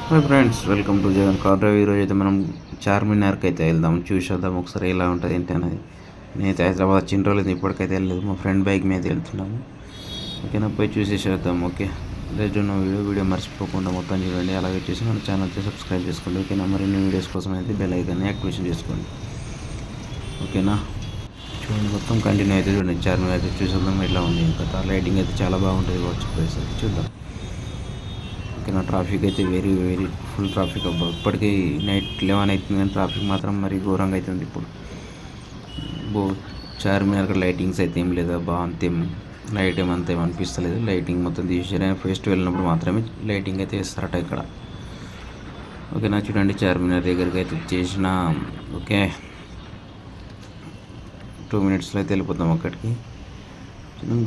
Hi friends, welcome to Jagan car drive. ఈరోజు అయితే మనం చార్మినార్కి అయితే వెళ్దాం, చూసేద్దాం ఒకసారి ఎలా ఉంటుంది ఏంటి అనేది. నేనైతే హైదరాబాద్ వచ్చిన రోజులు ఇప్పటికైతే వెళ్ళలేదు, మా ఫ్రెండ్ బైక్ మీద వెళ్తున్నాము. ఓకేనా, పోయి చూసేసేద్దాం. ఓకే, లేదు ఉన్న వీడియో మర్చిపోకుండా మొత్తం చూడండి. అలాగే చూసి మన ఛానల్ అయితే సబ్స్క్రైబ్ చేసుకోండి. ఓకేనా, మరిన్ని వీడియోస్ కోసం అయితే బెల్ ఐకాన్ని యాక్టివేషన్ చేసుకోండి. ఓకేనా, చూడండి మొత్తం కంటిన్యూ అయితే చూడండి. చార్మినార్ అయితే చూసేద్దాం ఎట్లా ఉంది. ఇంకా లైటింగ్ అయితే చాలా బాగుంటుంది కావచ్చు, ప్లేస్ అయితే చూద్దాం. ఓకేనా, ట్రాఫిక్ అయితే వెరీ ఫుల్ ట్రాఫిక్ అబ్బా. ఇప్పటికీ నైట్ 11 అవుతుంది కానీ ట్రాఫిక్ మాత్రం మరీ ఘోరంగా అవుతుంది ఇప్పుడు. చార్మినార్ లైటింగ్స్ అయితే ఏం లేదా అంతేం నైట్ ఏమంతా ఏమనిపిస్తలేదు. లైటింగ్ మొత్తం తీసేసారు. ఫెస్టివల్ వెళ్ళినప్పుడు మాత్రమే లైటింగ్ అయితే వేస్తారట ఇక్కడ. ఓకేనా, చూడండి చార్మినార్ దగ్గరికి అయితే చేసిన. ఓకే, 2 minutesలో అయితే వెళ్ళిపోతాం అక్కడికి.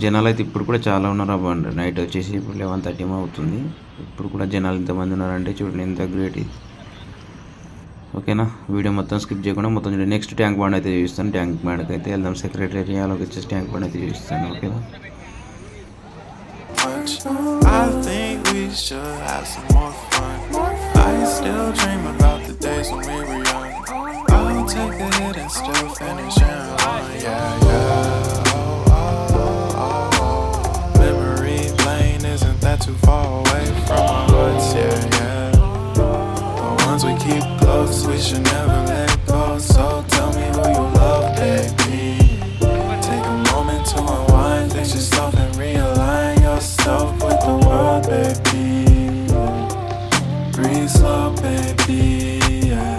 జనాలు అయితే ఇప్పుడు కూడా చాలా ఉన్నారు అబ్బా. నైట్ వచ్చేసి ఇప్పుడు 11:30 అవుతుంది. ఇప్పుడు కూడా జనాలు ఇంతమంది ఉన్నారంటే చూడండి ఎంత గ్రేట్ ఇది. ఓకేనా, వీడియో మొత్తం స్కిప్ చేయకుండా మొత్తం చూడండి. నెక్స్ట్ ట్యాంక్ బండ్ అయితే చూపిస్తాను. ట్యాంక్ బండ్కి అయితే వెళ్దాం. సెక్రటేరియాలోకి వచ్చేసి ట్యాంక్ బండ్ అయితే చూపిస్తాను. ఓకేనా, I think we should have some more fun. I still dream about the days when we were young. I'll take a hit and still finish on. Yeah. Memory lane isn't that too far away from our hearts. Yeah. The ones we keep close, we should never let go. So tell me who you love, baby. Take a moment to unwind, fix yourself and realign yourself with the world, baby. Breathe slow, baby. Yeah.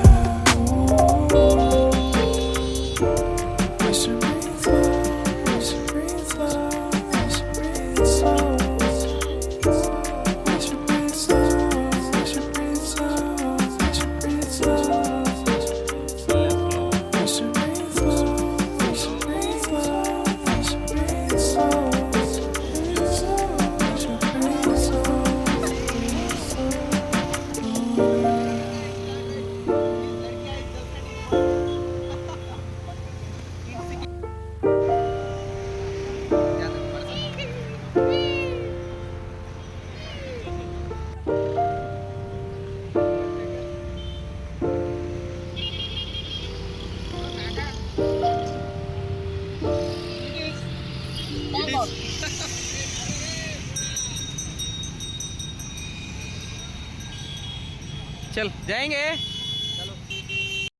We should breathe slow. We should breathe slow. We should breathe slow. We should breathe slow. We should breathe slow. We should breathe slow. We should breathe slow. We should breathe slow. We should breathe slow. चल जाएंगे।